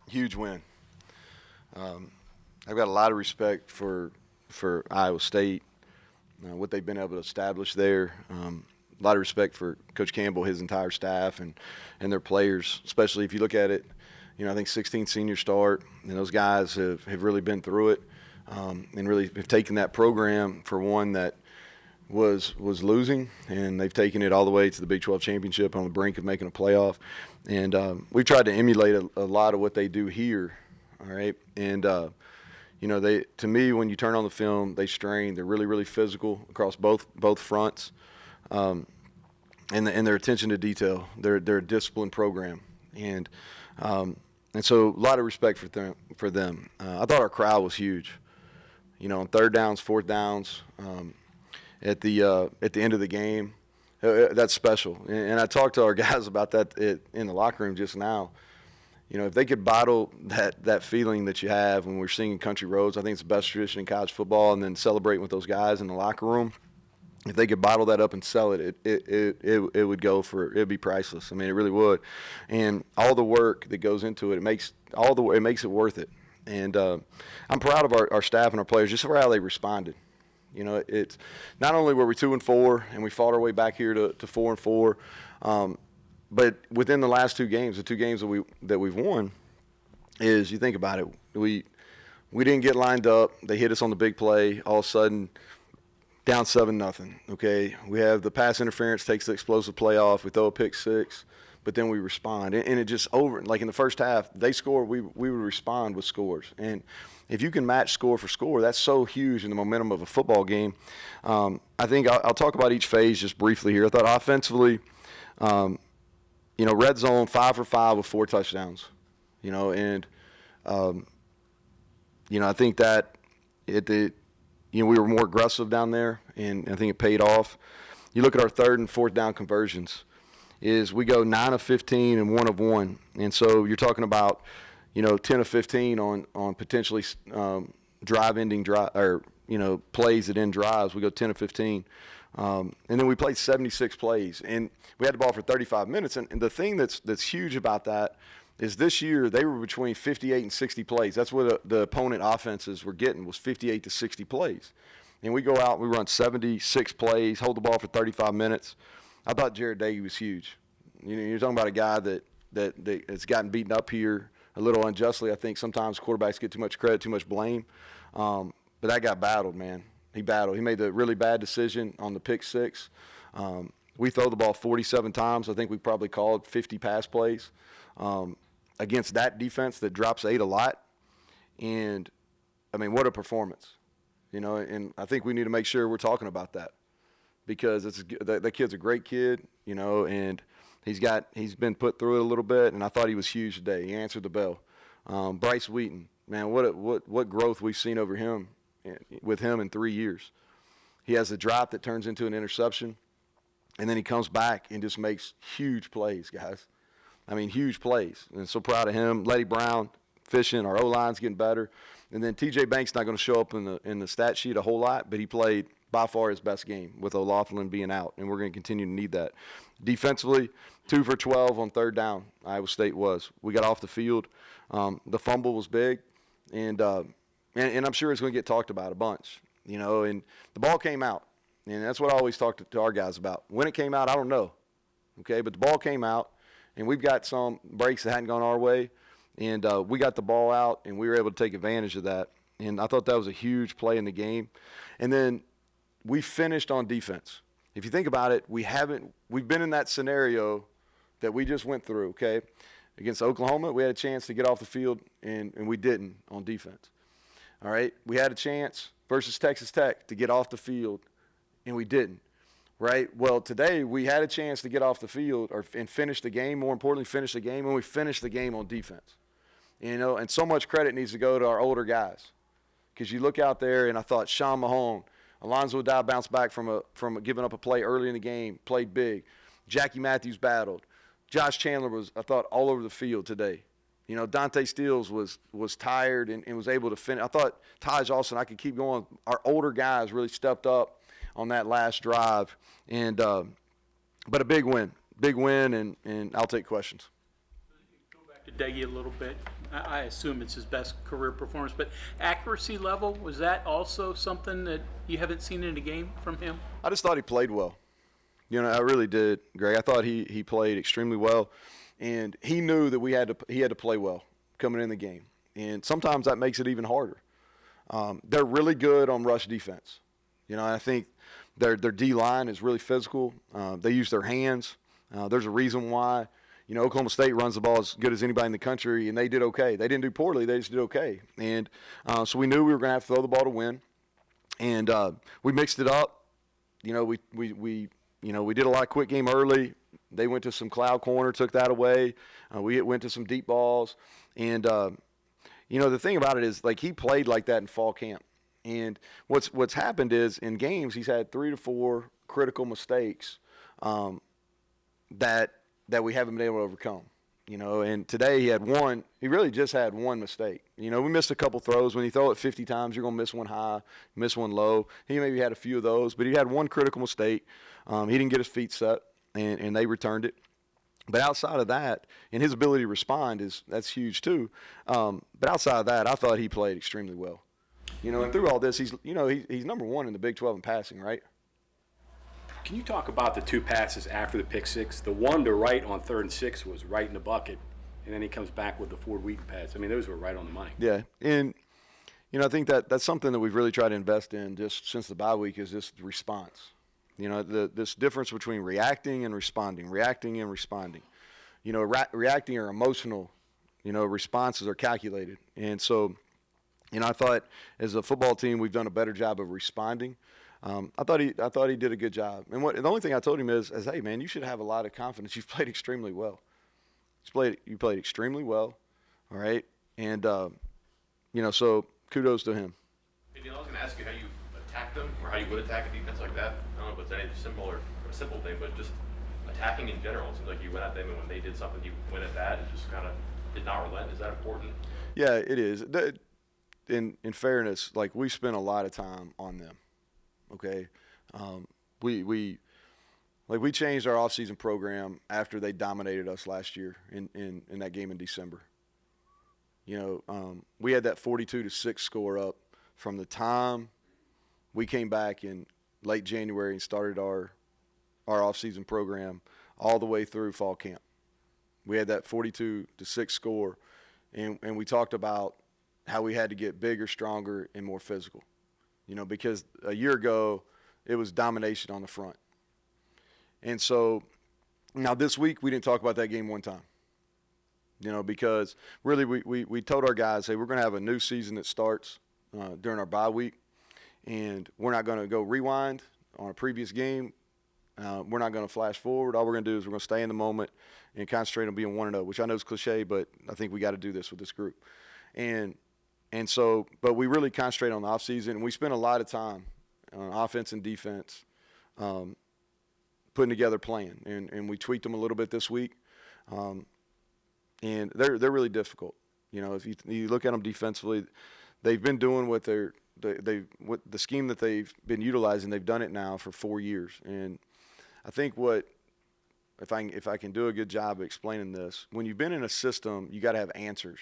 Huge win. I've got a lot of respect for Iowa State, what they've been able to establish there. A lot of respect for Coach Campbell, his entire staff, and their players, especially if you look at it. I think 16 senior start, and those guys have really been through it and really have taken that program for one that was losing, and they've taken it all the way to the Big 12 championship on the brink of making a playoff. And we've tried to emulate a lot of what they do here, all right? And, to me, when you turn on the film, they strain. They're really, really physical across both fronts. And their attention to detail. They're a disciplined program. And so a lot of respect for them. I thought our crowd was huge. On third downs, fourth downs, at the end of the game, that's special. And I talked to our guys about that in the locker room just now. If they could bottle that feeling that you have when we're singing Country Roads, I think it's the best tradition in college football, and then celebrating with those guys in the locker room. If they could bottle that up and sell it, it would go for, it'd be priceless. I mean, it really would. And all the work that goes into it, it makes it worth it. And I'm proud of our staff and our players just for how they responded. It's not only were we 2-4 and we fought our way back here to 4-4, but within the last two games, the two games that we've won, is you think about it, we didn't get lined up. They hit us on the big play. All of a sudden, down 7-0. Okay, we have the pass interference takes the explosive play off. We throw a pick six, but then we respond, and it just over. Like in the first half, they score. We would respond with scores, and if you can match score for score, that's so huge in the momentum of a football game. I think I'll talk about each phase just briefly here. I thought offensively, red zone 5 for 5 with 4 touchdowns. I think that we were more aggressive down there, and I think it paid off. You look at our third and fourth down conversions, is we go 9 of 15 and 1 of 1. And so you're talking about, 10 of 15 on potentially drive-ending drive or, plays that end drives. We go 10 of 15. And then we played 76 plays, and we had the ball for 35 minutes. And the thing that's huge about that is this year they were between 58 and 60 plays. That's what the opponent offenses were getting, was 58 to 60 plays. And we go out, we run 76 plays, hold the ball for 35 minutes. I thought Jared Dagey was huge. You're talking about a guy that's gotten beaten up here a little unjustly. I think sometimes quarterbacks get too much credit, too much blame. But that guy battled, man. He battled. He made the really bad decision on the pick six. We throw the ball 47 times. I think we probably called 50 pass plays against that defense that drops 8 a lot. And, I mean, what a performance. And I think we need to make sure we're talking about that, because that kid's a great kid, and he's been put through it a little bit, and I thought he was huge today. He answered the bell. Bryce Wheaton, man, what growth we've seen with him in 3 years. He has a drop that turns into an interception, and then he comes back and just makes huge plays, guys. I mean, huge plays. And so proud of him. Letty Brown, fishing. Our O-line's getting better. And then T.J. Banks not going to show up in the stat sheet a whole lot, but he played by far his best game with O'Loughlin being out, and we're going to continue to need that. Defensively, 2 for 12 on third down, Iowa State was. We got off the field. The fumble was big, and I'm sure it's going to get talked about a bunch, and the ball came out. And that's what I always talk to our guys about. When it came out, I don't know, okay? But the ball came out, and we've got some breaks that hadn't gone our way, and we got the ball out, and we were able to take advantage of that. And I thought that was a huge play in the game. And then we finished on defense. If you think about it, we've been in that scenario that we just went through, okay? Against Oklahoma, we had a chance to get off the field, and we didn't on defense. All right? We had a chance versus Texas Tech to get off the field, and we didn't, right? Well, today we had a chance to get off the field and finish the game, more importantly, finish the game, and we finished the game on defense. And so much credit needs to go to our older guys, because you look out there, and I thought Sean Mahone, Alonzo Dow bounced back from giving up a play early in the game, played big. Jackie Matthews battled. Josh Chandler was, I thought, all over the field today. Dante Steele was tired and was able to finish. I thought Taj Austin, I could keep going. Our older guys really stepped up on that last drive. But a big win, and I'll take questions. Go back to Deggy a little bit. I assume it's his best career performance, but accuracy level, was that also something that you haven't seen in a game from him? I just thought he played well. I really did, Greg. I thought he played extremely well, and he knew that he had to play well coming in the game. And sometimes that makes it even harder. They're really good on rush defense. I think their D-line is really physical. They use their hands. There's a reason why, Oklahoma State runs the ball as good as anybody in the country, and they did okay. They didn't do poorly. They just did okay. And so we knew we were going to have to throw the ball to win. And we mixed it up. We did a lot of quick game early. They went to some cloud corner, took that away. We went to some deep balls. And, the thing about it is, like, he played like that in fall camp. And what's happened is in games he's had 3 to 4 critical mistakes that we haven't been able to overcome. And today he had one. He really just had one mistake. We missed a couple throws. When you throw it 50 times, you're going to miss one high, miss one low. He maybe had a few of those, but he had one critical mistake. He didn't get his feet set, and they returned it. But outside of that, and his ability to respond that's huge too. But outside of that, I thought he played extremely well. And through all this, he's number 1 in the Big 12 in passing, right? Can you talk about the 2 passes after the pick six? The one to right on 3rd and 6 was right in the bucket, and then he comes back with the Ford Wheaton pass. I mean, those were right on the money. Yeah, and I think that's something that we've really tried to invest in just since the bye week is just the response. This difference between reacting and responding. Reacting are emotional. Responses are calculated, and so. I thought as a football team we've done a better job of responding. I thought he did a good job. And the only thing I told him is, hey man, you should have a lot of confidence. You've played extremely well. You played extremely well, all right. And so kudos to him. Hey, Neal, I was going to ask you how you attack them or how you would attack a defense like that. I don't know if it's any simple or a simple thing, but just attacking in general. It seems like you went at them, and when they did something, you went at that and just kind of did not relent. Is that important? Yeah, it is. In fairness, like we spent a lot of time on them. Okay, we changed our offseason program after they dominated us last year in that game in December. We had that 42-6 score up from the time we came back in late January and started our offseason program all the way through fall camp. We had that 42-6 score, and we talked about how we had to get bigger, stronger, and more physical. Because a year ago it was domination on the front. And so now this week we didn't talk about that game one time. Because really we told our guys, hey, we're going to have a new season that starts during our bye week, and we're not going to go rewind on a previous game. We're not going to flash forward. All we're going to do is we're going to stay in the moment and concentrate on being 1-0, which I know is cliche, but I think we got to do this with this group. And so, but we really concentrate on the offseason, and we spend a lot of time on offense and defense putting together a plan. And we tweaked them a little bit this week, and they're really difficult. If you look at them defensively, they've been doing what the scheme that they've been utilizing. They've done it now for 4 years, and I think if I can do a good job of explaining this, when you've been in a system, you got to have answers.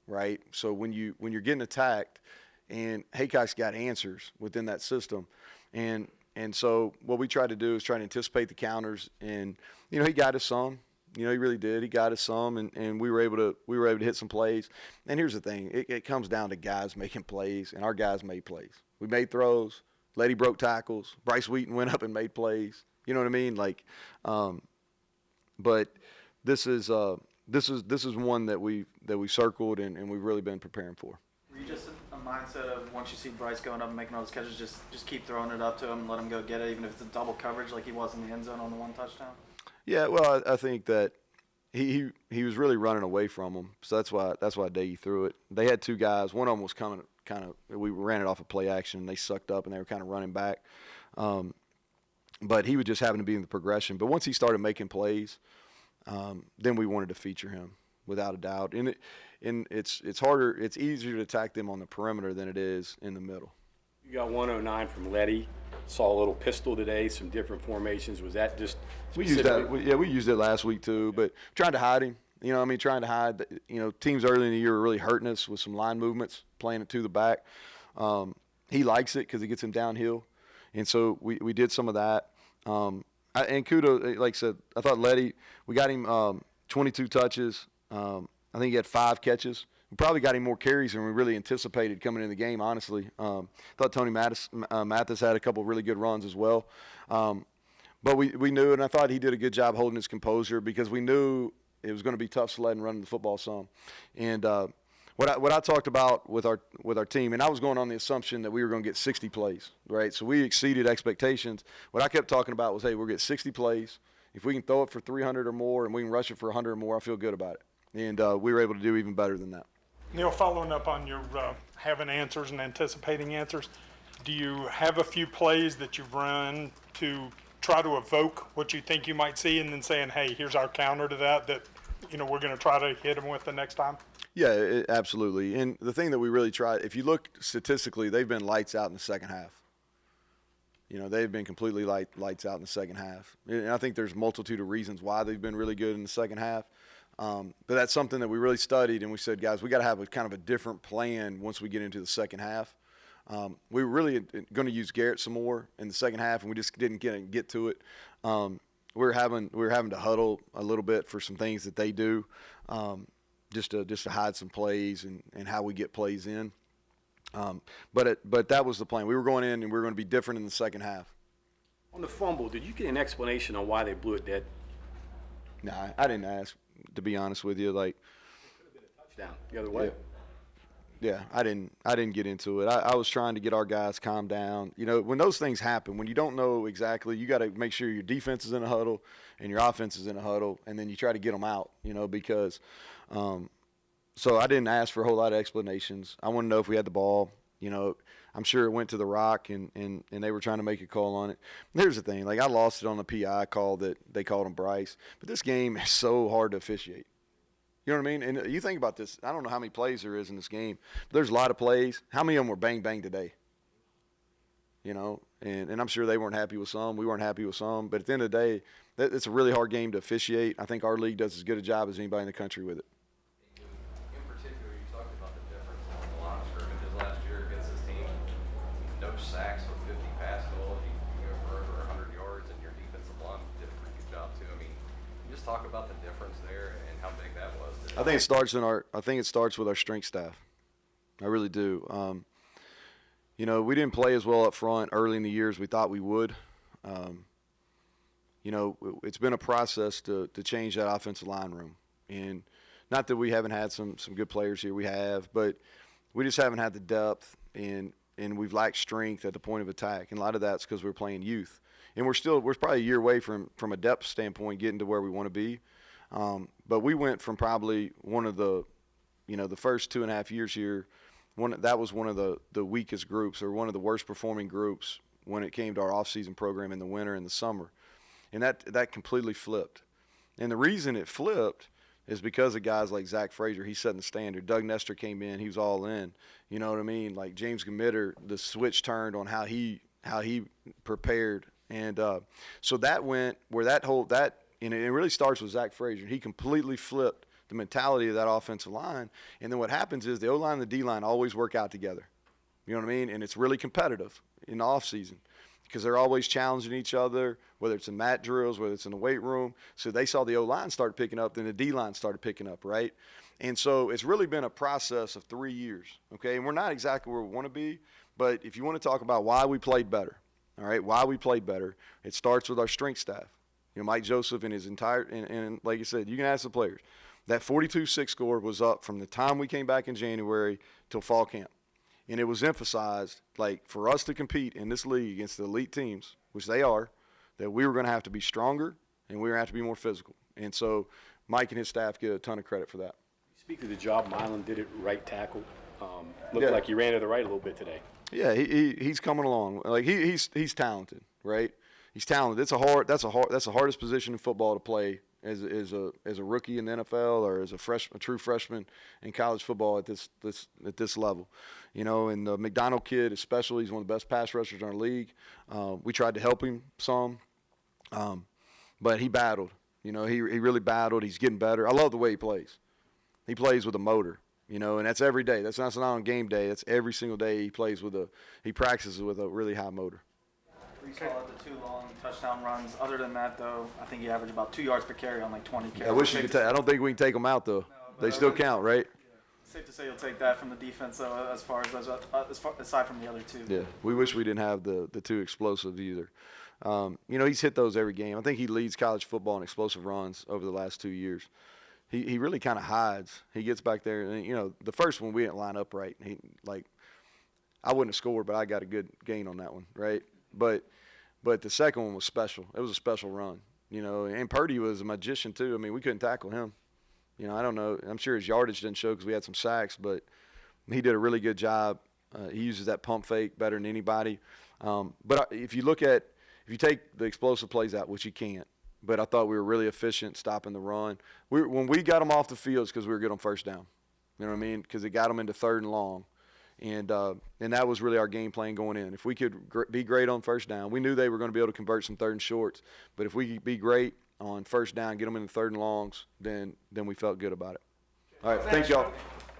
Right, so when you're getting attacked, and Haycock's got answers within that system, and so what we try to do is try to anticipate the counters, and he got us some, he really did. He got us some, and we were able to hit some plays. And here's the thing: it comes down to guys making plays, and our guys made plays. We made throws. Lady broke tackles. Bryce Wheaton went up and made plays. You know what I mean? But this is one that we circled and we've really been preparing for. Were you just a mindset of once you see Bryce going up and making all those catches, just keep throwing it up to him and let him go get it, even if it's a double coverage like he was in the end zone on the one touchdown? Yeah, well, I think that he was really running away from him, so that's why Daggy threw it. They had 2 guys. One of them was coming we ran it off of play action, and they sucked up, and they were kind of running back. But he would just happen to be in the progression. But once he started making plays, then we wanted to feature him without a doubt. And it's harder. It's easier to attack them on the perimeter than it is in the middle. You got 109 from Letty. Saw a little pistol today, some different formations. Was that just we used that? We used it last week too, but trying to hide him. trying to hide. Teams early in the year were really hurting us with some line movements, playing it to the back. He likes it because it gets him downhill, and so we did some of that. And kudos, like I said, I thought Letty, we got him 22 touches. I think he had 5 catches. We probably got him more carries than we really anticipated coming in the game, honestly. Thought Tony Mathis had a couple of really good runs as well. But we knew, and I thought he did a good job holding his composure because we knew it was going to be tough sledding running the football some. And what I talked about with our team, and I was going on the assumption that we were going to get 60 plays, right? So we exceeded expectations. What I kept talking about was, hey, we'll get 60 plays. If we can throw it for 300 or more and we can rush it for 100 or more, I feel good about it. And we were able to do even better than that. Neal, following up on your having answers and anticipating answers, do you have a few plays that you've run to try to evoke what you think you might see and then saying, hey, here's our counter to that we're going to try to hit them with the next time? Yeah, absolutely. And the thing that we really tried, if you look statistically, they've been lights out in the second half. They've been completely lights out in the second half. And I think there's a multitude of reasons why they've been really good in the second half. But that's something that we really studied, and we said, guys, we got to have a kind of a different plan once we get into the second half. We were really going to use Garrett some more in the second half, and we just didn't get to it. We were having to huddle a little bit for some things that they do, just to hide some plays and how we get plays in. But that was the plan. We were going in and we were going to be different in the second half. On the fumble, did you get an explanation on why they blew it dead? Nah, I didn't ask, to be honest with you. Like, Touchdown the other way. Yeah, I didn't get into it. I was trying to get our guys calmed down. When those things happen, when you don't know exactly, you got to make sure your defense is in a huddle and your offense is in a huddle, and then you try to get them out, because so I didn't ask for a whole lot of explanations. I wanted to know if we had the ball. I'm sure it went to the rock, and they were trying to make a call on it. Here's the thing. Like, I lost it on the PI call that they called him Bryce. But this game is so hard to officiate. You know what I mean? And you think about this. I don't know how many plays there is in this game. But there's a lot of plays. How many of them were bang, bang today? And I'm sure they weren't happy with some. We weren't happy with some. But at the end of the day, it's a really hard game to officiate. I think our league does as good a job as anybody in the country with it. In particular, you talked about the difference on the line of scrimmages last year against this team. No sacks with 50 pass goals. You go for over 100 yards, and your defensive line did a pretty good job too. I mean, just talk about the difference there and how big that was. I think it starts with our strength staff. I really do. We didn't play as well up front early in the year as we thought we would. It's been a process to change that offensive line room. And not that we haven't had some good players here, we have, but we just haven't had the depth and we've lacked strength at the point of attack. And a lot of that's because we're playing youth. And we're probably a year away from a depth standpoint getting to where we want to be. But we went from probably one of the first 2.5 years here, that was one of the weakest groups or one of the worst performing groups when it came to our off-season program in the winter and the summer. And that completely flipped. And the reason it flipped is because of guys like Zach Frazier. He's setting the standard. Doug Nestor came in. He was all in. You know what I mean? Like James Gamitter, the switch turned on how he prepared. And so that went where and it really starts with Zach Frazier. He completely flipped the mentality of that offensive line. And then what happens is the O-line and the D-line always work out together. You know what I mean? And it's really competitive in the offseason because they're always challenging each other, whether it's in mat drills, whether it's in the weight room. So they saw the O-line start picking up, then the D-line started picking up, right? And so it's really been a process of 3 years, okay? And we're not exactly where we want to be, but if you want to talk about why we played better, all right, why we played better, it starts with our strength staff. Mike Joseph and his entire – and like I said, you can ask the players. That 42-6 score was up from the time we came back in January till fall camp. And it was emphasized, like, for us to compete in this league against the elite teams, which they are, that we were going to have to be stronger and we were going to have to be more physical. And so Mike and his staff get a ton of credit for that. Speak of the job Milan did at right tackle. Looked like he ran to the right a little bit today. Yeah, he's coming along. Like he's talented, right? He's talented. That's the hardest position in football to play as a rookie in the NFL or as a true freshman in college football at this level. And the McDonald kid especially, he's one of the best pass rushers in our league. We tried to help him some, but he battled. You know, he really battled. He's getting better. I love the way he plays. He plays with a motor, you know, and that's every day. That's not on game day. That's every single day he practices with a really high motor. We saw the 2 long touchdown runs. Other than that, though, I think he averaged about 2 yards per carry on like 20 carries. I wish you could I don't think we can take them out, though. They still count, right? Safe to say you'll take that from the defense, though, aside from the other 2. Yeah, we wish we didn't have the 2 explosives either. You know, he's hit those every game. I think he leads college football in explosive runs over the last 2 years. He really kind of hides. He gets back there, and, you know, the first one we didn't line up right. I wouldn't have scored, but I got a good gain on that one, right? But the second one was special. It was a special run, you know. And Purdy was a magician too. I mean, we couldn't tackle him. You know, I don't know. I'm sure his yardage didn't show because we had some sacks, but he did a really good job. He uses that pump fake better than anybody. But if you take the explosive plays out, which you can't, but I thought we were really efficient stopping the run. When we got them off the field, it's because we were good on first down. You know what I mean? Because it got them into 3rd and long. And that was really our game plan going in. If we could be great on first down, we knew they were going to be able to convert some 3rd and shorts. But if we could be great on first down, get them in the 3rd and longs, then we felt good about it. All right, thank y'all.